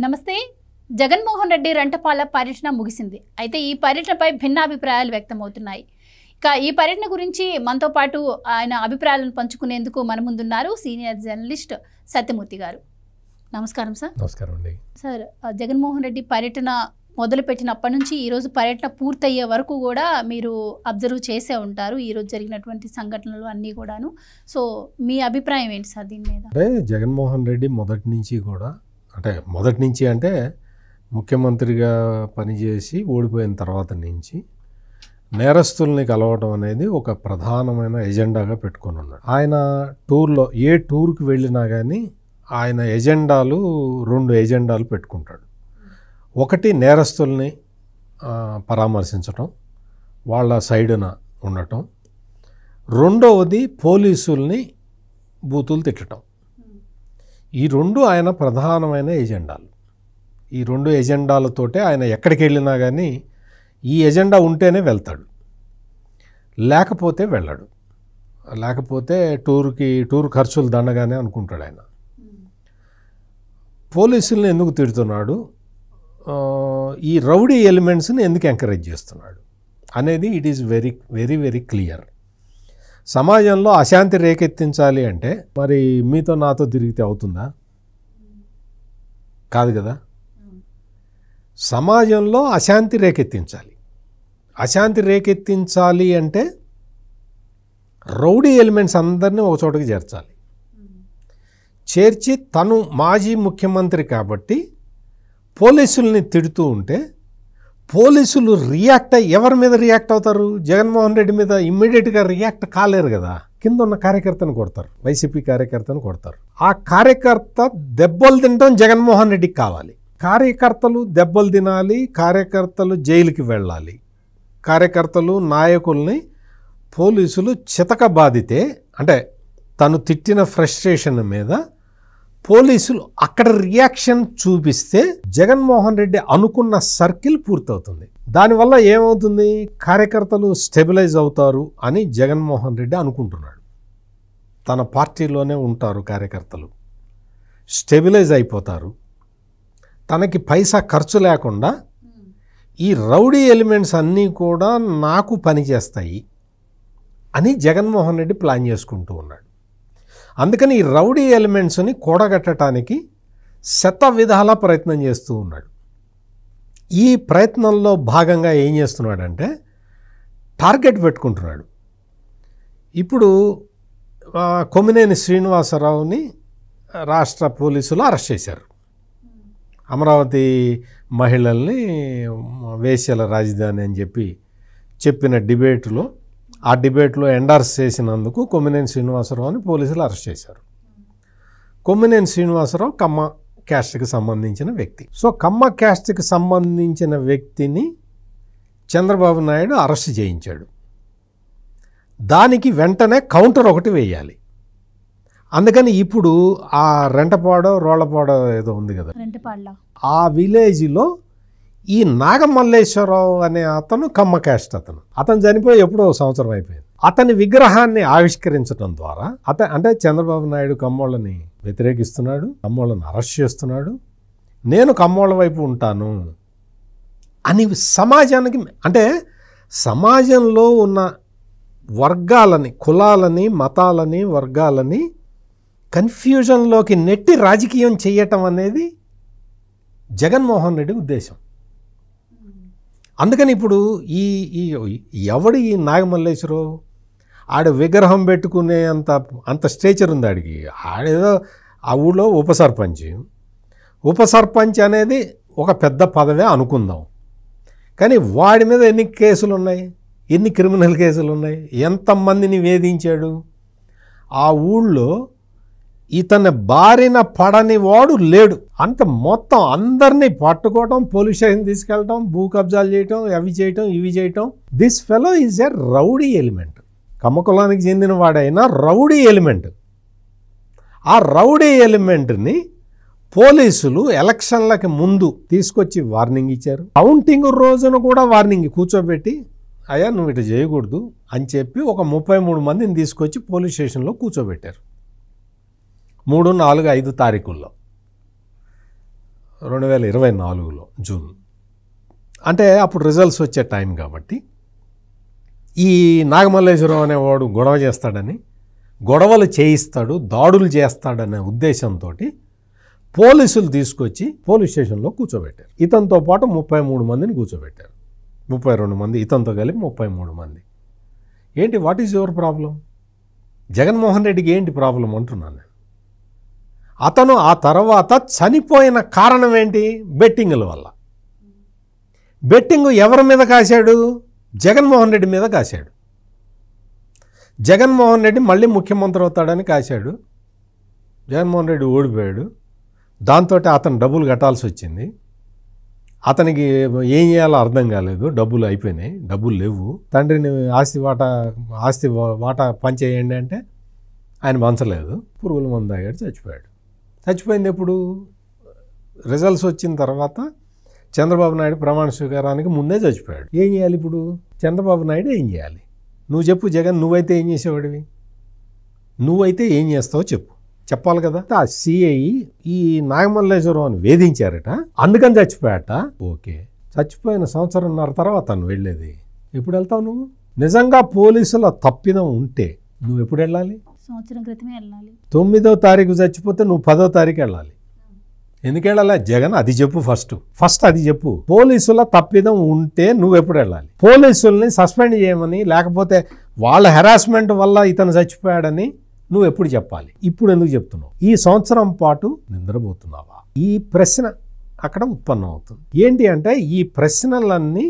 నమస్తే. జగన్మోహన్ రెడ్డి రెంటపాల పర్యటన ముగిసింది. అయితే ఈ పర్యటనపై భిన్నాభిప్రాయాలు వ్యక్తమవుతున్నాయి. ఇక ఈ పర్యటన గురించి మనతో పాటు ఆయన అభిప్రాయాలను పంచుకునేందుకు మన ముందున్నారు సీనియర్ జర్నలిస్ట్ సత్యమూర్తి గారు. నమస్కారం సార్. నమస్కారం అండి. సార్, జగన్మోహన్ రెడ్డి పర్యటన మొదలుపెట్టినప్పటి నుంచి ఈరోజు పర్యటన పూర్తయ్యే వరకు కూడా మీరు అబ్జర్వ్ చేసే ఉంటారు ఈరోజు జరిగినటువంటి సంఘటనలు అన్నీ కూడాను. సో మీ అభిప్రాయం ఏంటి సార్ దీని మీద? అంటే జగన్మోహన్ రెడ్డి మొదటి నుంచి అంటే ముఖ్యమంత్రిగా పనిచేసి ఓడిపోయిన తర్వాత నుంచి నేరస్తుల్ని కలవడం అనేది ఒక ప్రధానమైన ఎజెండాగా పెట్టుకొని ఉన్నాడు. ఆయన టూర్లో ఏ టూర్కి వెళ్ళినా కానీ ఆయన రెండు ఎజెండాలు పెట్టుకుంటాడు. ఒకటి నేరస్తుల్ని పరామర్శించటం, వాళ్ళ సైడున ఉండటం. రెండవది పోలీసుల్ని బూతులు తిట్టడం. ఈ రెండు ఆయన ప్రధానమైన ఎజెండాలు. ఈ రెండు ఎజెండాలతోటే ఆయన ఎక్కడికి వెళ్ళినా కానీ ఈ ఎజెండా ఉంటేనే వెళ్తాడు, లేకపోతే వెళ్ళడు. లేకపోతే టూర్ ఖర్చులు దండగానే అనుకుంటాడు ఆయన. పోలీసుల్ని ఎందుకు తిడుతున్నాడు, ఈ రౌడీ ఎలిమెంట్స్ని ఎందుకు ఎంకరేజ్ చేస్తున్నాడు అనేది it is very very very clear. సమాజంలో అశాంతి రేకెత్తించాలి అంటే మరి మీతో నాతో తిరిగితే అవుతుందా? కాదు కదా. సమాజంలో అశాంతి రేకెత్తించాలి అంటే రౌడీ ఎలిమెంట్స్ అందరినీ ఒక చోటకి చేర్చి తను మాజీ ముఖ్యమంత్రి కాబట్టి పోలీసుల్ని తిడుతూ ఉంటే పోలీసులు ఎవరి మీద రియాక్ట్ అవుతారు? జగన్మోహన్ రెడ్డి మీద ఇమ్మీడియట్గా రియాక్ట్ కాలేరు కదా. కింద ఉన్న కార్యకర్తను కొడతారు, వైసీపీ కార్యకర్తను కొడతారు. ఆ కార్యకర్త దెబ్బలు తినడం జగన్మోహన్ రెడ్డికి కావాలి. కార్యకర్తలు దెబ్బలు తినాలి, కార్యకర్తలు జైలుకి వెళ్ళాలి. కార్యకర్తలు నాయకుల్ని పోలీసులు చితకబాదితే, అంటే తను తిట్టిన ఫ్రస్ట్రేషన్ మీద పోలీసులు అక్కడ రియాక్షన్ చూపిస్తే జగన్మోహన్ రెడ్డి అనుకున్న సర్కిల్ పూర్తవుతుంది. దానివల్ల ఏమవుతుంది? కార్యకర్తలు స్టెబిలైజ్ అవుతారు అని జగన్మోహన్ రెడ్డి అనుకుంటున్నాడు. తన పార్టీలోనే ఉంటారు కార్యకర్తలు, స్టెబిలైజ్ అయిపోతారు, తనకి పైసా ఖర్చు లేకుండా ఈ రౌడీ ఎలిమెంట్స్ అన్నీ కూడా నాకు పనిచేస్తాయి అని జగన్మోహన్ రెడ్డి ప్లాన్ చేసుకుంటూ ఉన్నాడు. అందుకని ఈ రౌడీ ఎలిమెంట్స్ని కూడగట్టడానికి శతవిధాల ప్రయత్నం చేస్తూ ఉన్నాడు. ఈ ప్రయత్నంలో భాగంగా ఏం చేస్తున్నాడంటే టార్గెట్ పెట్టుకుంటున్నాడు. ఇప్పుడు కొమ్మినేని శ్రీనివాసరావుని రాష్ట్ర పోలీసులు అరెస్ట్ చేశారు. అమరావతి మహిళల్ని వేశ్యల రాజధాని అని చెప్పిన డిబేట్లో ఎండార్స్ చేసినందుకు కొమ్మినేని శ్రీనివాసరావుని పోలీసులు అరెస్ట్ చేశారు. కొమ్మినేని శ్రీనివాసరావు కమ్మ క్యాస్ట్కి సంబంధించిన వ్యక్తి. సో కమ్మ క్యాస్ట్కి సంబంధించిన వ్యక్తిని చంద్రబాబు నాయుడు అరెస్ట్ చేయించాడు. దానికి వెంటనే కౌంటర్ ఒకటి వేయాలి. అందుకని ఇప్పుడు ఆ రెంటపాడో రోళ్లపాడో ఏదో ఉంది కదా, ఆ విలేజ్లో ఈ నాగమల్లేశ్వరరావు అనే అతను కమ్మ క్యాస్ట్. అతను చనిపోయి ఎప్పుడో సంవత్సరం అయిపోయింది. అతని విగ్రహాన్ని ఆవిష్కరించడం ద్వారా అంటే చంద్రబాబు నాయుడు కమ్మోళ్ళని వ్యతిరేకిస్తున్నాడు, కమ్మోళ్ళని అరెస్ట్ చేస్తున్నాడు, నేను కమ్మోళ్ళ వైపు ఉంటాను అని సమాజానికి, అంటే సమాజంలో ఉన్న వర్గాలని, కులాలని, మతాలని, వర్గాలని కన్ఫ్యూజన్లోకి నెట్టి రాజకీయం చేయటం అనేది జగన్మోహన్ రెడ్డి ఉద్దేశం. అందుకని ఇప్పుడు ఈ నాగమల్లేశ్వరరావు ఆడ విగ్రహం పెట్టుకునే అంత స్టేచర్ ఉంది ఆడికి. ఆడేదో ఆ ఊళ్ళో ఉప సర్పంచ్ అనేది ఒక పెద్ద పదవే అనుకుందాం. కానీ వాడి మీద ఎన్ని కేసులు ఉన్నాయి, ఎన్ని క్రిమినల్ కేసులు ఉన్నాయి, ఎంతమందిని వేధించాడు. ఆ ఊళ్ళో ఇతని బారిన పడని వాడు లేడు. మొత్తం అందరినీ పట్టుకోవటం, పోలీస్ స్టేషన్ తీసుకెళ్ళటం, భూ కబ్జాలు చేయటం, ఇవి చేయటం. This fellow is a rowdy element. కమ్మకులానికి చెందిన వాడైనా రౌడీ ఎలిమెంట్. ఆ రౌడీ ఎలిమెంట్ని పోలీసులు ఎలక్షన్లకి ముందు తీసుకొచ్చి వార్నింగ్ ఇచ్చారు. కౌంటింగ్ రోజున కూడా వార్నింగ్ కూర్చోబెట్టి, అయ్యా నువ్వు ఇటు చేయకూడదు అని చెప్పి ఒక 33 మందిని తీసుకొచ్చి పోలీస్ స్టేషన్లో కూర్చోబెట్టారు. 3, 4, 5 తారీఖుల్లో. 2024లో జూన్. అంటే అప్పుడు రిజల్ట్స్ వచ్చే టైం కాబట్టి ఈ నాగమల్లేశ్వరరావు అనేవాడు గొడవ చేస్తాడని, గొడవలు చేయిస్తాడు, దాడులు చేస్తాడనే ఉద్దేశంతో పోలీసులు తీసుకొచ్చి పోలీస్ స్టేషన్లో కూర్చోబెట్టారు. ఇతనితో పాటు 33 మందిని కూర్చోబెట్టారు. 32 మంది ఇతనితో కలిపి 33 మంది. ఏంటి, what is your problem? Jaganmohan రెడ్డికి ఏంటి ప్రాబ్లం అంటున్నాను నేను. అతను ఆ తర్వాత చనిపోయిన కారణం ఏంటి? బెట్టింగుల వల్ల. బెట్టింగ్ ఎవరి మీద కాశాడు? జగన్మోహన్ రెడ్డి మీద కాశాడు. జగన్మోహన్ రెడ్డి మళ్ళీ ముఖ్యమంత్రి అవుతాడని కాశాడు. జగన్మోహన్ రెడ్డి ఓడిపోయాడు. దాంతో అతను డబ్బులు కట్టాల్సి వచ్చింది. అతనికి ఏం చేయాలో అర్థం కాలేదు. డబ్బులు అయిపోయినాయి, డబ్బులు లేవు. తండ్రిని ఆస్తి వాటా పంచేయండి అంటే ఆయన పంచలేదు. పురుగుల మందు తాగాడు, చచ్చిపోయాడు. చచ్చిపోయింది ఎప్పుడు? రిజల్ట్స్ వచ్చిన తర్వాత. చంద్రబాబు నాయుడు ప్రమాణ స్వీకారానికి ముందే చచ్చిపోయాడు. ఏం చేయాలి ఇప్పుడు? చంద్రబాబు నాయుడు ఏం చేయాలి? నువ్వు చెప్పు జగన్, నువ్వైతే ఏం చేసేవాడివి? నువ్వైతే ఏం చేస్తావో చెప్పాలి కదా. ఆ సిఐ ఈ నాగమల్లేశ్వరరావు అని వేధించారట, అందుకని చచ్చిపోయాట. ఓకే, చచ్చిపోయిన 1.5 సంవత్సరం తర్వాత నువ్వు వెళ్ళేది ఎప్పుడు వెళ్తావు? నువ్వు నిజంగా పోలీసుల తప్పిదం ఉంటే నువ్వు ఎప్పుడు వెళ్ళాలి? సంవత్సరం క్రితమే వెళ్ళాలి. 9వ తారీఖు చచ్చిపోతే నువ్వు 10వ తారీఖు వెళ్ళాలి. ఎందుకు వెళ్ళాలి? జగన్ అది చెప్పు. ఫస్ట్ అది చెప్పు. పోలీసుల తప్పిదం ఉంటే నువ్వు ఎప్పుడు వెళ్ళాలి? పోలీసుల్ని సస్పెండ్ చేయమని, లేకపోతే వాళ్ళ హెరాస్మెంట్ వల్ల ఇతను చచ్చిపోయాడని నువ్వు ఎప్పుడు చెప్పాలి? ఇప్పుడు ఎందుకు చెప్తున్నావు? ఈ 1 సంవత్సరం పాటు నిద్రపోతున్నావా? ఈ ప్రశ్న అక్కడ ఉత్పన్నం అవుతుంది. ఏంటి అంటే ఈ ప్రశ్నలన్నీ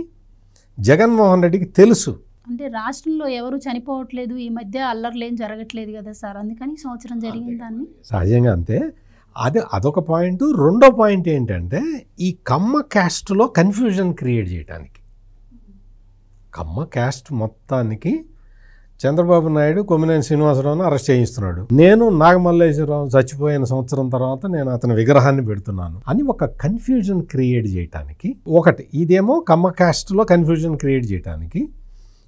జగన్మోహన్ రెడ్డికి తెలుసు. అంటే రాష్ట్రంలో ఎవరు చనిపోవట్లేదు, ఈ మధ్య అల్లర్లు ఏం జరగట్లేదు కదా సార్, అందుకని 1 సంవత్సరం జరిగిన దాన్ని సహజంగా అంతే. అదొక పాయింట్. రెండో పాయింట్ ఏంటంటే ఈ కమ్మ క్యాస్ట్లో కన్ఫ్యూజన్ క్రియేట్ చేయడానికి. కమ్మ క్యాస్ట్ మొత్తానికి చంద్రబాబు నాయుడు కొమ్మినేని శ్రీనివాసరావును అరెస్ట్ చేయిస్తున్నాడు. నేను నాగమల్లేశ్వరరావు చచ్చిపోయిన 1 సంవత్సరం తర్వాత నేను అతని విగ్రహాన్ని పెడుతున్నాను అని ఒక కన్ఫ్యూజన్ క్రియేట్ చేయడానికి. ఒకటి ఇదేమో కమ్మ క్యాస్ట్లో కన్ఫ్యూజన్ క్రియేట్ చేయడానికి,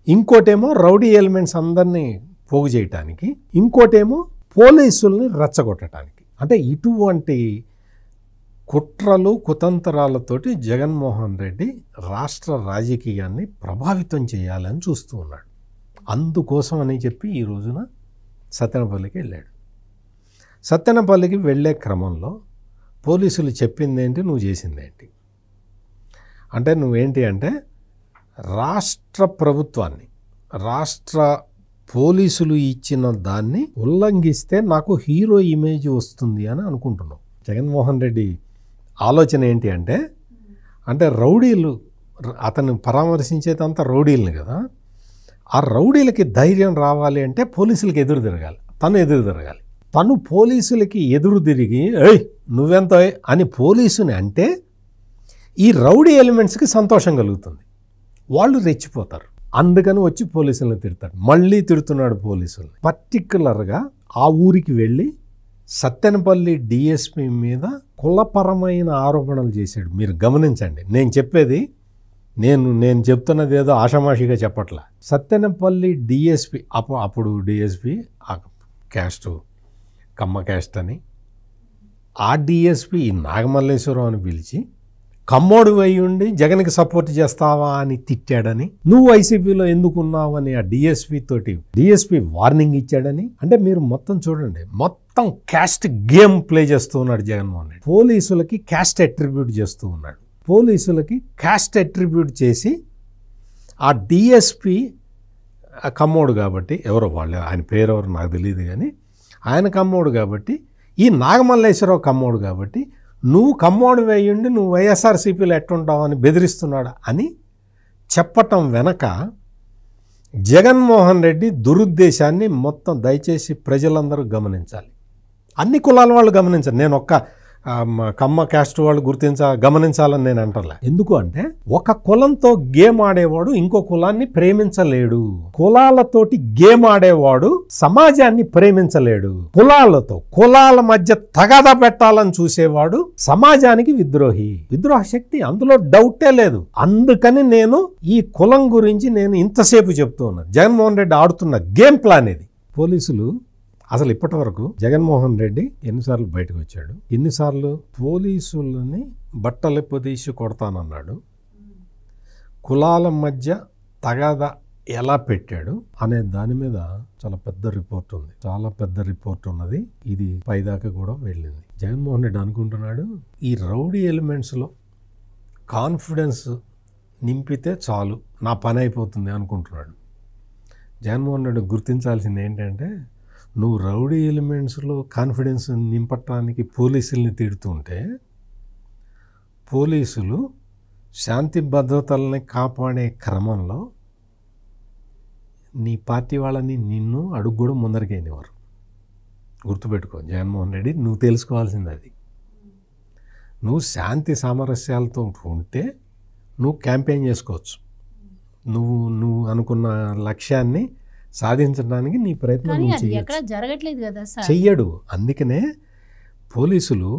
ఇంకోటేమో రౌడీ ఎలిమెంట్స్ అందరినీ పోగు చేయటానికి, ఇంకోటేమో పోలీసుల్ని రెచ్చగొట్టడానికి. అంటే ఇటువంటి కుట్రలు కుతంత్రాలతోటి జగన్మోహన్ రెడ్డి రాష్ట్ర రాజకీయాన్ని ప్రభావితం చేయాలని చూస్తూ ఉన్నాడు. అందుకోసం అని చెప్పి ఈ రోజున సత్తెనపల్లికి వెళ్ళాడు. సత్తెనపల్లికి వెళ్ళే క్రమంలో పోలీసులు చెప్పిందేంటి, నువ్వు చేసిందేంటి అంటే, నువ్వేంటి అంటే రాష్ట్ర ప్రభుత్వాన్ని, రాష్ట్ర పోలీసులు ఇచ్చిన దాన్ని ఉల్లంఘిస్తే నాకు హీరో ఇమేజ్ వస్తుంది అని అనుకుంటున్నావు. జగన్మోహన్ రెడ్డి ఆలోచన ఏంటి అంటే రౌడీలు, అతను పరామర్శించేదంతా రౌడీలని కదా, ఆ రౌడీలకి ధైర్యం రావాలి అంటే పోలీసులకి ఎదురు తిరగాలి. తను పోలీసులకి ఎదురు తిరిగి ఏయ్ నువ్వెంత అని పోలీసుని అంటే ఈ రౌడీ ఎలిమెంట్స్కి సంతోషం కలుగుతుంది, వాళ్ళు రెచ్చిపోతారు. అందుకని వచ్చి పోలీసులను తిడతాడు. మళ్ళీ తిడుతున్నాడు పోలీసుల్ని. పర్టిక్యులర్గా ఆ ఊరికి వెళ్ళి సత్తెనపల్లి డిఎస్పీ మీద కులపరమైన ఆరోపణలు చేశాడు. మీరు గమనించండి, నేను చెప్పేది నేను చెప్తున్నది ఏదో ఆషామాషిగా చెప్పట్లా. సత్తెనపల్లి డిఎస్పీ అప్పుడు డిఎస్పీ క్యాస్ట్ కమ్మ క్యాస్ట్ అని, ఆ డిఎస్పీ ఈ నాగమల్లేశ్వరరావు అని పిలిచి కమ్మోడు అయి ఉండి జగన్కి సపోర్ట్ చేస్తావా అని తిట్టాడని, నువ్వు వైసీపీలో ఎందుకున్నావు అని ఆ డిఎస్పీ వార్నింగ్ ఇచ్చాడని. అంటే మీరు మొత్తం చూడండి, మొత్తం క్యాస్ట్ గేమ్ ప్లే చేస్తూ ఉన్నాడు జగన్మోహన్ రెడ్డి. పోలీసులకి క్యాస్ట్ అట్రిబ్యూట్ చేస్తూ ఉన్నాడు. పోలీసులకి క్యాస్ట్ అట్రిబ్యూట్ చేసి ఆ డిఎస్పీ కమ్మోడు కాబట్టి, ఎవరో వాళ్ళు ఆయన పేరు ఎవరు నాకు తెలియదు కానీ ఆయన కమ్మోడు కాబట్టి, ఈ నాగమల్లేశ్వరరావు కమ్మోడు కాబట్టి నువ్వు కమ్మోడు వేయండి, నువ్వు వైఎస్ఆర్సీపీలో ఎట్టుంటావు అని బెదిరిస్తున్నాడు అని చెప్పటం వెనక జగన్మోహన్ రెడ్డి దురుద్దేశాన్ని మొత్తం దయచేసి ప్రజలందరూ గమనించాలి. అన్ని కులాల వాళ్ళు గమనించాలి. నేను ఒక్క కమ్మ క్యాస్ట్ వాళ్ళు గమనించాలని నేను అంటలే. ఎందుకు అంటే ఒక కులంతో గేమ్ ఆడేవాడు ఇంకో కులాన్ని ప్రేమించలేడు. కులాలతోటి గేమ్ ఆడేవాడు సమాజాన్ని ప్రేమించలేడు. కులాల మధ్య తగాదా పెట్టాలని చూసేవాడు సమాజానికి విద్రోహ శక్తి, అందులో డౌటే లేదు. అందుకని నేను ఈ కులం గురించి నేను ఇంతసేపు చెప్తూ ఉన్నాను. జగన్మోహన్ రెడ్డి ఆడుతున్న గేమ్ ప్లాన్ ఇది. పోలీసులు అసలు ఇప్పటి వరకు జగన్మోహన్ రెడ్డి ఎన్నిసార్లు బయటకు వచ్చాడు, ఎన్నిసార్లు పోలీసులని బట్టలెప్పదీసి కొడతానన్నాడు, కులాల మధ్య తగాదా ఎలా పెట్టాడు అనే దాని మీద చాలా పెద్ద రిపోర్ట్ ఉంది, చాలా పెద్ద రిపోర్ట్ ఉన్నది. ఇది పైదాకా కూడా వెళ్ళింది. జగన్మోహన్ రెడ్డి అనుకుంటున్నాడు ఈ రౌడీ ఎలిమెంట్స్లో కాన్ఫిడెన్స్ నింపితే చాలు నా పని అయిపోతుంది అనుకుంటున్నాడు. జగన్మోహన్ రెడ్డి గుర్తించాల్సింది ఏంటంటే, నువ్వు రౌడీ ఎలిమెంట్స్లో కాన్ఫిడెన్స్ నింపటానికి పోలీసుల్ని తిడుతుంటే, పోలీసులు శాంతి భద్రతల్ని కాపాడే క్రమంలో నీ పార్టీ వాళ్ళని నిన్ను అడుగు కూడా ముందరికైనవారు. గుర్తుపెట్టుకో జగన్మోహన్ రెడ్డి, నువ్వు తెలుసుకోవాల్సింది అది. నువ్వు శాంతి సామరస్యాలతో ఉంటే నువ్వు క్యాంపెయిన్ చేసుకోవచ్చు, నువ్వు అనుకున్న లక్ష్యాన్ని సాధించడానికి నీ ప్రయత్నం జరగట్లేదు కదా, చెయ్యడు. అందుకనే పోలీసులు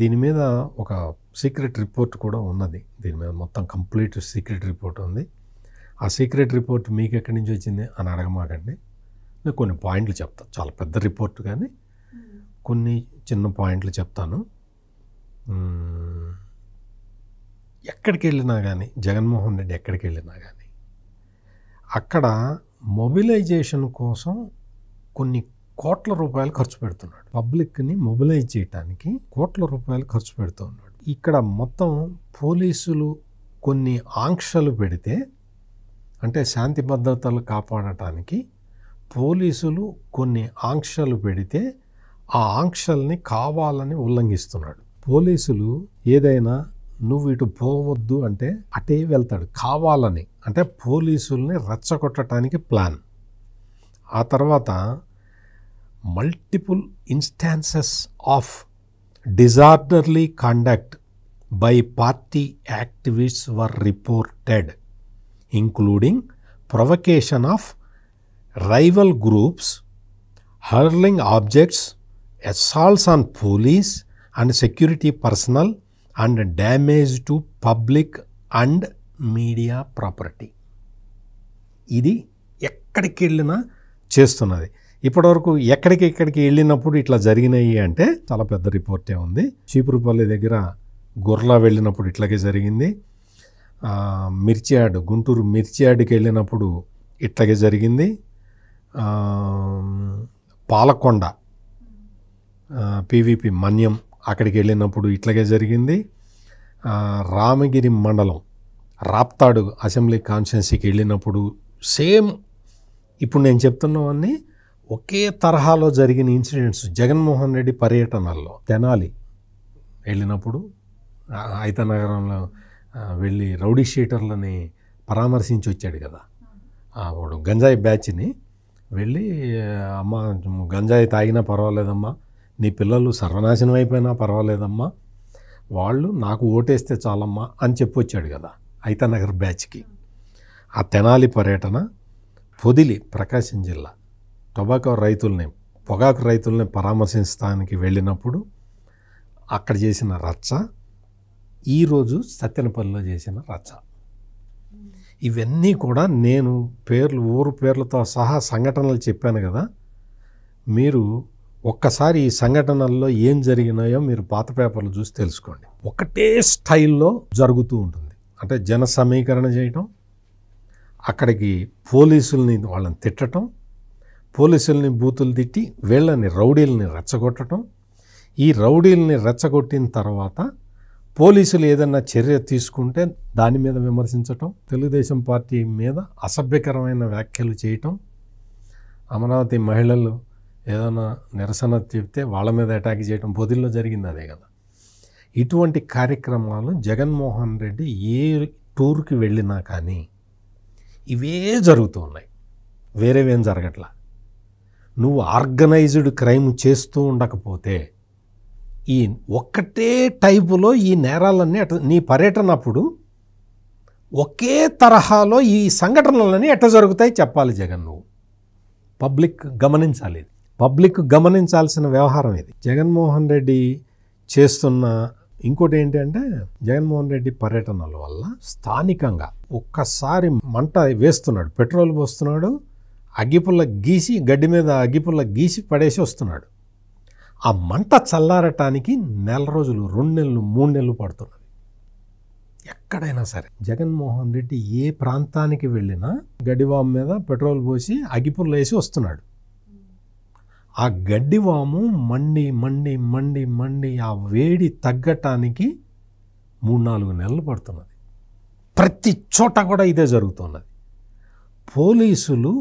దీని మీద ఒక సీక్రెట్ రిపోర్ట్ కూడా ఉన్నది. దీని మీద మొత్తం కంప్లీట్ సీక్రెట్ రిపోర్ట్ ఉంది. ఆ సీక్రెట్ రిపోర్ట్ మీకు ఎక్కడి నుంచి వచ్చింది అని అడగమాకండి. నేను కొన్ని పాయింట్లు చెప్తాను. చాలా పెద్ద రిపోర్ట్ కానీ కొన్ని చిన్న పాయింట్లు చెప్తాను. ఎక్కడికి వెళ్ళినా కానీ, జగన్మోహన్ రెడ్డి ఎక్కడికి వెళ్ళినా కానీ అక్కడ మొబిలైజేషన్ కోసం కొన్ని కోట్ల రూపాయలు ఖర్చు పెడుతున్నాడు. పబ్లిక్ని మొబిలైజ్ చేయడానికి కోట్ల రూపాయలు ఖర్చు పెడుతూ ఉన్నాడు. ఇక్కడ మొత్తం పోలీసులు కొన్ని ఆంక్షలు పెడితే, అంటే శాంతి భద్రతలు కాపాడటానికి పోలీసులు కొన్ని ఆంక్షలు పెడితే ఆ ఆంక్షల్ని కావాలని ఉల్లంఘిస్తున్నాడు. పోలీసులు ఏదైనా నువ్వు ఇటు పోవద్దు అంటే అటే వెళ్తాడు కావాలని, అంటే పోలీసుల్ని రెచ్చగొట్టడానికి ప్లాన్. ఆ తర్వాత multiple instances of disorderly conduct by party activists were reported, including provocation of rival groups, hurling objects, assaults on police and security personnel and damage to public and media property. ఇది ఎక్కడికి వెళ్ళినా చేస్తున్నది. ఇప్పటివరకు ఎక్కడికి వెళ్ళినప్పుడు ఇట్లా జరిగినాయి అంటే చాలా పెద్ద రిపోర్టే ఉంది. చీపురుపల్లి దగ్గర గొర్రెల వెళ్ళినప్పుడు ఇట్లాగే జరిగింది. మిర్చియాడ్, గుంటూరు మిర్చియాడ్కి వెళ్ళినప్పుడు ఇట్లాగే జరిగింది. పాలకొండ పీవీపీ మన్యం అక్కడికి వెళ్ళినప్పుడు ఇట్లాగే జరిగింది. రామగిరి మండలం రాప్తాడు అసెంబ్లీ కాన్స్టిట్యున్సీకి వెళ్ళినప్పుడు సేమ్ ఇప్పుడు నేను చెప్తున్నవన్నీ ఒకే తరహాలో జరిగిన ఇన్సిడెంట్స్. జగన్మోహన్ రెడ్డి పర్యటనల్లో తెనాలి వెళ్ళినప్పుడు, ఐతనగరంలో వెళ్ళి రౌడీ షీటర్లని పరామర్శించి వచ్చాడు కదా, వాడు గంజాయి బ్యాచ్ని వెళ్ళి, అమ్మ గంజాయి తాగినా పర్వాలేదమ్మా, నీ పిల్లలు సర్వనాశనం అయిపోయినా పర్వాలేదమ్మా, వాళ్ళు నాకు ఓటేస్తే చాలమ్మా అని చెప్పొచ్చాడు కదా ఐతనగర్ బ్యాచ్కి. ఆ తెనాలి పర్యటన, పొదిలి ప్రకాశం జిల్లా పొగాకు రైతుల్ని పరామర్శించడానికి వెళ్ళినప్పుడు అక్కడ చేసిన రచ్చ, ఈరోజు సత్తెనపల్లిలో చేసిన రచ్చ, ఇవన్నీ కూడా నేను ఊరు పేర్లతో సహా సంఘటనలు చెప్పాను కదా. మీరు ఒక్కసారి ఈ సంఘటనల్లో ఏం జరిగినాయో మీరు పాత పేపర్లు చూసి తెలుసుకోండి. ఒకటే స్టైల్లో జరుగుతూ ఉంటుంది. అంటే జన సమీకరణ చేయటం, అక్కడికి పోలీసుల్ని వాళ్ళని తిట్టడం, పోలీసుల్ని బూతులు తిట్టి వీళ్ళని రౌడీలని రెచ్చగొట్టడం, ఈ రౌడీలని రెచ్చగొట్టిన తర్వాత పోలీసులు ఏదన్నా చర్య తీసుకుంటే దాని మీద విమర్శించటం, తెలుగుదేశం పార్టీ మీద అసభ్యకరమైన వ్యాఖ్యలు చేయటం, అమరావతి మహిళలు ఏదైనా నిరసన చెప్తే వాళ్ళ మీద అటాక్ చేయటం, పొదిల్లో జరిగింది అదే కదా. ఇటువంటి కార్యక్రమాలు జగన్మోహన్ రెడ్డి ఏ టూర్కి వెళ్ళినా కానీ ఇవే జరుగుతూ ఉన్నాయి, వేరేవేం జరగట్లా. నువ్వు ఆర్గనైజ్డ్ క్రైమ్ చేస్తూ ఉండకపోతే ఈ ఒక్కటే టైపులో ఈ నేరాలన్నీ నీ పర్యటన అప్పుడు ఒకే తరహాలో ఈ సంఘటనలన్నీ ఎట్లా జరుగుతాయి చెప్పాలి జగన్. నువ్వు పబ్లిక్ గమనించాలి, పబ్లిక్ గమనించాల్సిన వ్యవహారం ఇది. జగన్మోహన్ రెడ్డి చేస్తున్న ఇంకోటి ఏంటంటే, జగన్మోహన్ రెడ్డి పర్యటనల వల్ల స్థానికంగా ఒక్కసారి మంట వేస్తున్నాడు, పెట్రోల్ పోస్తున్నాడు, అగ్గిపుల్ల గీసి గడ్డి మీద అగ్గిపుల్ల గీసి పడేసి వస్తున్నాడు. ఆ మంట చల్లారటానికి 1 రోజులు 2 నెలలు 3 నెలలు పడుతున్నది. ఎక్కడైనా సరే జగన్మోహన్ రెడ్డి ఏ ప్రాంతానికి వెళ్ళినా గడ్డివాము మీద పెట్రోల్ పోసి అగ్గిపుల్ల వేసి వస్తున్నాడు. ఆ గడ్డివాము మండి మండి మండి మండి ఆ వేడి తగ్గటానికి 3-4 నెలలు పడుతున్నది. ప్రతి చోట కూడా ఇదే జరుగుతున్నది. పోలీసులు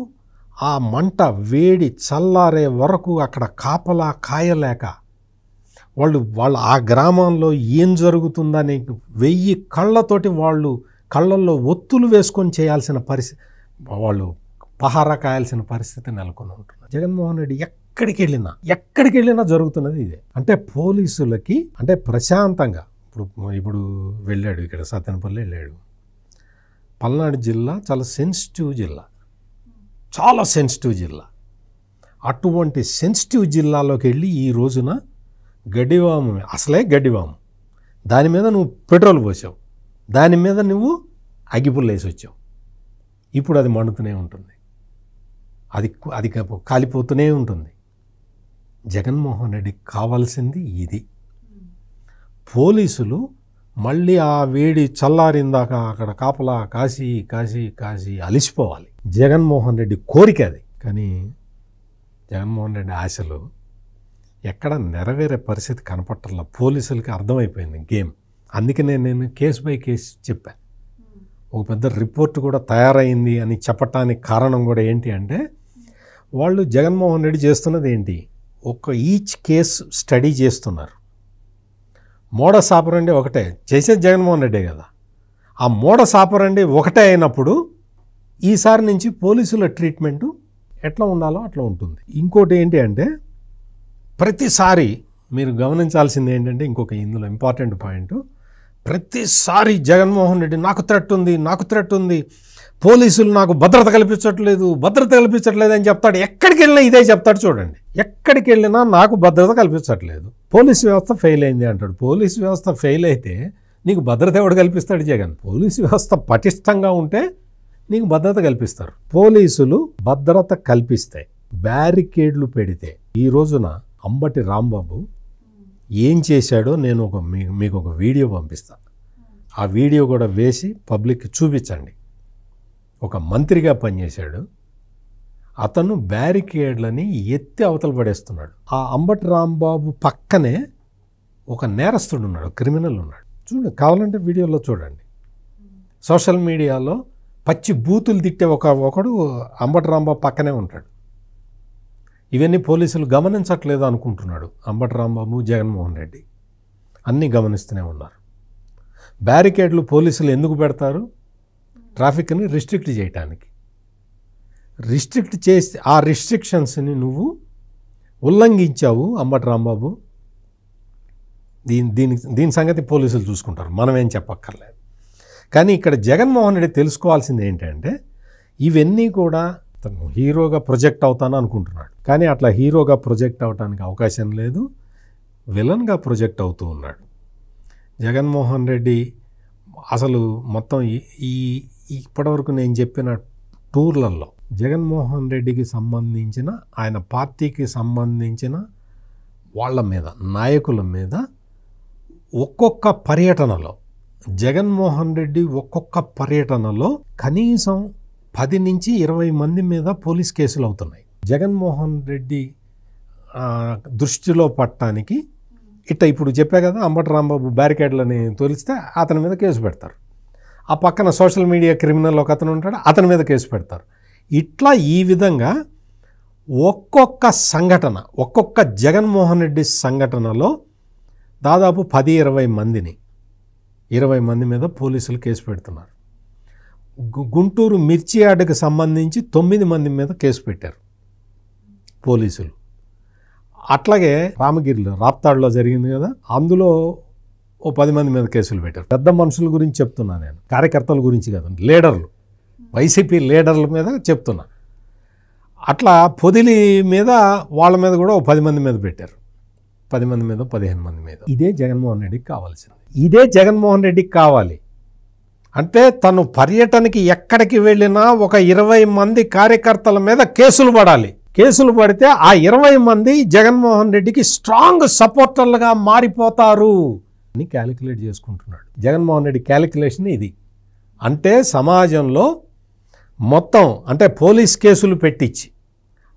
ఆ మంట వేడి చల్లారే వరకు అక్కడ కాపలా కాయలేక వాళ్ళు ఆ గ్రామంలో ఏం జరుగుతుందని 1000 కళ్ళతోటి వాళ్ళు కళ్ళల్లో ఒత్తులు వేసుకొని చేయాల్సిన పరిస్థితి, వాళ్ళు పహారా కాయాల్సిన పరిస్థితి నెలకొని ఉంటుంది. జగన్మోహన్ రెడ్డి ఎక్కడికి వెళ్ళినా జరుగుతున్నది ఇదే. అంటే పోలీసులకి అంటే ప్రశాంతంగా ఇప్పుడు వెళ్ళాడు, ఇక్కడ సత్తెనపల్లి వెళ్ళాడు. పల్నాడు జిల్లా చాలా సెన్సిటివ్ జిల్లా. అటువంటి సెన్సిటివ్ జిల్లాలోకి వెళ్ళి ఈ రోజున గడ్డివాము, అసలే గడ్డివాము, దాని మీద నువ్వు పెట్రోల్ పోసావు, దాని మీద నువ్వు అగ్గిపుల్ల వేసి వచ్చావు. ఇప్పుడు అది మండుతూనే ఉంటుంది, అది కాలిపోతూనే ఉంటుంది. జగన్మోహన్ రెడ్డికి కావాల్సింది ఇది. పోలీసులు మళ్ళీ ఆ వేడి చల్లారిందాక అక్కడ కాపలా కాసి కాసి కాసి అలిసిపోవాలి. జగన్మోహన్ రెడ్డి కోరిక అది. కానీ జగన్మోహన్ రెడ్డి ఆశలు ఎక్కడ నెరవేరే పరిస్థితి కనపట్టల్లా. పోలీసులకి అర్థమైపోయింది గేమ్. అందుకనే నేను కేసు బై కేసు చెప్పాను. ఒక పెద్ద రిపోర్ట్ కూడా తయారైంది అని చెప్పటానికి కారణం కూడా ఏంటి అంటే, వాళ్ళు జగన్మోహన్ రెడ్డి చేస్తున్నది ఏంటి, ఈచ్ కేసు స్టడీ చేస్తున్నారు. మోడస్ ఆపరండి ఒకటే, చేసేది జగన్మోహన్ రెడ్డే కదా. ఆ మోడస్ ఆపరండి ఒకటే అయినప్పుడు ఈసారి నుంచి పోలీసుల ట్రీట్మెంటు ఎట్లా ఉండాలో అట్లా ఉంటుంది. ఇంకోటి ఏంటి అంటే, ప్రతిసారి మీరు గమనించాల్సింది ఏంటంటే, ఇందులో ఇంపార్టెంట్ పాయింట్, ప్రతిసారి జగన్మోహన్ రెడ్డి నాకు థ్రెట్ ఉంది, పోలీసులు నాకు భద్రత కల్పించట్లేదు అని చెప్తాడు. ఎక్కడికి వెళ్ళినా ఇదే చెప్తాడు. చూడండి, ఎక్కడికి వెళ్ళినా నాకు భద్రత కల్పించట్లేదు, పోలీసు వ్యవస్థ ఫెయిల్ అయింది అంటాడు. పోలీసు వ్యవస్థ ఫెయిల్ అయితే నీకు భద్రత ఎవడు కల్పిస్తాడు? జగన్. పోలీసు వ్యవస్థ పటిష్టంగా ఉంటే నీకు భద్రత కల్పిస్తారు. పోలీసులు భద్రత కల్పిస్తే, బ్యారికేడ్లు పెడితే, ఈ రోజున అంబటి రాంబాబు ఏం చేశాడో నేను మీకు ఒక వీడియో పంపిస్తాను. ఆ వీడియో కూడా వేసి పబ్లిక్కి చూపించండి. ఒక మంత్రిగా పనిచేశాడు అతను, బ్యారికేడ్లని ఎత్తి అవతల పడేస్తున్నాడు. ఆ అంబటి రాంబాబు పక్కనే ఒక నేరస్తుడు ఉన్నాడు, క్రిమినల్ ఉన్నాడు. చూడండి, కావాలంటే వీడియోలో చూడండి. సోషల్ మీడియాలో పచ్చి బూతులు తిట్టే ఒకడు అంబటి రాంబాబు పక్కనే ఉంటాడు. ఇవన్నీ పోలీసులు గమనించట్లేదు అనుకుంటున్నాడు అంబటి రాంబాబు, జగన్మోహన్ రెడ్డి. అన్నీ గమనిస్తూనే ఉన్నారు. బ్యారికేడ్లు పోలీసులు ఎందుకు పెడతారు? ట్రాఫిక్ని రిస్ట్రిక్ట్ చేయటానికి. రిస్ట్రిక్ట్ చేసి ఆ రిస్ట్రిక్షన్స్ని నువ్వు ఉల్లంఘించావు అంబటి రాంబాబు. దీని సంగతి పోలీసులు చూసుకుంటారు, మనమేం చెప్పక్కర్లేదు. కానీ ఇక్కడ జగన్మోహన్ రెడ్డి తెలుసుకోవాల్సింది ఏంటంటే, ఇవన్నీ కూడా తను హీరోగా ప్రొజెక్ట్ అవుతాను అనుకుంటున్నాడు. కానీ అట్లా హీరోగా ప్రొజెక్ట్ అవడానికి అవకాశం లేదు, విలన్గా ప్రొజెక్ట్ అవుతూ ఉన్నాడు జగన్మోహన్ రెడ్డి. అసలు మొత్తం ఇప్పటివరకు నేను చెప్పిన టూర్లలో జగన్మోహన్ రెడ్డికి సంబంధించిన, ఆయన పార్టీకి సంబంధించిన వాళ్ళ మీద, నాయకుల మీద ఒక్కొక్క పర్యటనలో జగన్మోహన్ రెడ్డి కనీసం 10 నుంచి 20 మంది మీద పోలీస్ కేసులు అవుతున్నాయి. జగన్మోహన్ రెడ్డి దృష్టిలో పట్టడానికి ఇప్పుడు చెప్పా కదా, అంబటి రాంబాబు బ్యారికేడ్లని తోలిస్తే అతని మీద కేసు పెడతారు. ఆ పక్కన సోషల్ మీడియా క్రిమినల్ ఒక అతను ఉంటాడు, అతని మీద కేసు పెడతారు. ఇట్లా ఈ విధంగా ఒక్కొక్క సంఘటన, ఒక్కొక్క జగన్మోహన్ రెడ్డి సంఘటనలో దాదాపు 10-20 మంది మీద పోలీసులు కేసు పెడుతున్నారు. గుంటూరు మిర్చి యార్డుకి సంబంధించి 9 మంది మీద కేసు పెట్టారు పోలీసులు. అట్లాగే రామగిరిలో, రాప్తాడులో జరిగింది కదా, అందులో 10 మంది మీద కేసులు పెట్టారు. పెద్ద మనుషుల గురించి చెప్తున్నా నేను, కార్యకర్తల గురించి కాదు, లీడర్లు, వైసీపీ లీడర్ల మీద చెప్తున్నా. అట్లా పొదిలి మీద వాళ్ళ మీద కూడా 10 మంది మీద పెట్టారు. 10 మంది మీద, 15 మంది మీద. ఇదే జగన్మోహన్ రెడ్డికి కావాల్సింది, ఇదే జగన్మోహన్ రెడ్డికి కావాలి. అంటే తను పర్యటనకి ఎక్కడికి వెళ్ళినా ఒక 20 మంది కార్యకర్తల మీద కేసులు పడాలి. కేసులు పడితే ఆ 20 మంది జగన్మోహన్ రెడ్డికి స్ట్రాంగ్ సపోర్టర్లుగా మారిపోతారు అని క్యాలిక్యులేట్ చేసుకుంటున్నాడు. జగన్మోహన్ రెడ్డి క్యాలిక్యులేషన్ ఇది. అంటే సమాజంలో మొత్తం అంటే పోలీస్ కేసులు పెట్టించి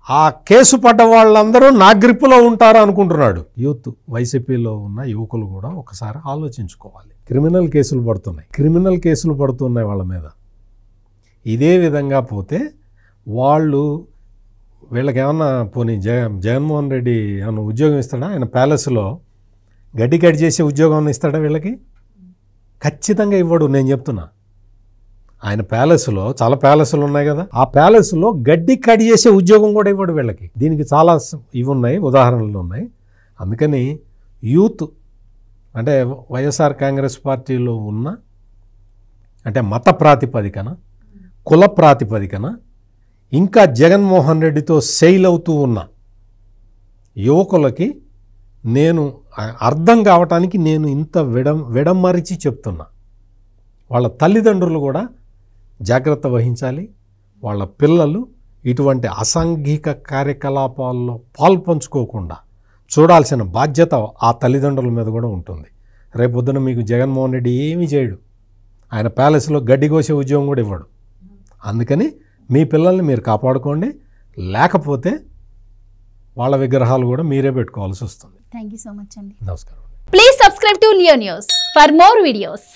ఆ కేసు పడ్డ వాళ్ళందరూ నా గ్రిప్పులో ఉంటారు అనుకుంటున్నాడు. యూత్ వైసీపీలో ఉన్న యువకులు కూడా ఒకసారి ఆలోచించుకోవాలి. క్రిమినల్ కేసులు పడుతున్నాయి వాళ్ళ మీద. ఇదే విధంగా పోతే వీళ్ళకి ఏమన్నా పోనీ జగన్మోహన్ రెడ్డి ఏమన్నా ఉద్యోగం ఇస్తాడా? ఆయన ప్యాలెస్లో గడ్డి కట్ చేసే ఉద్యోగం ఇస్తాడా వీళ్ళకి? ఖచ్చితంగా ఇవ్వడు. నేను చెప్తున్నా, ఆయన ప్యాలెస్లో చాలా ప్యాలెస్లు ఉన్నాయి కదా, ఆ ప్యాలెస్లో గడ్డి కట్ చేసే ఉద్యోగం కూడా ఇవ్వడు వీళ్ళకి. దీనికి చాలా ఇవి ఉన్నాయి, ఉదాహరణలు ఉన్నాయి. అందుకని యూత్ అంటే వైఎస్ఆర్ కాంగ్రెస్ పార్టీలో ఉన్న అంటే మత ప్రాతిపదికన, కుల ప్రాతిపదికన ఇంకా జగన్మోహన్ రెడ్డితో సెయిల్ అవుతూ ఉన్న యువకులకి నేను అర్థం కావటానికి నేను ఇంత విడమరిచి చెప్తున్నా. వాళ్ళ తల్లిదండ్రులు కూడా జాగ్రత్త వహించాలి. వాళ్ళ పిల్లలు ఇటువంటి అసాంఘిక కార్యకలాపాల్లో పాల్పంచుకోకుండా చూడాల్సిన బాధ్యత ఆ తల్లిదండ్రుల మీద కూడా ఉంటుంది. రేపొద్దున మీకు జగన్మోహన్ రెడ్డి ఏమీ చేయడు, ఆయన ప్యాలెస్లో గడ్డి కోసే ఉద్యోగం కూడా ఇవ్వడు. అందుకని మీ పిల్లల్ని మీరు కాపాడుకోండి, లేకపోతే వాళ్ళ విగ్రహాలు కూడా మీరే పెట్టుకోవాల్సి వస్తుంది. థ్యాంక్ యూ సో మచ్ అండి. నమస్కారం. Please subscribe to Leo news for more videos.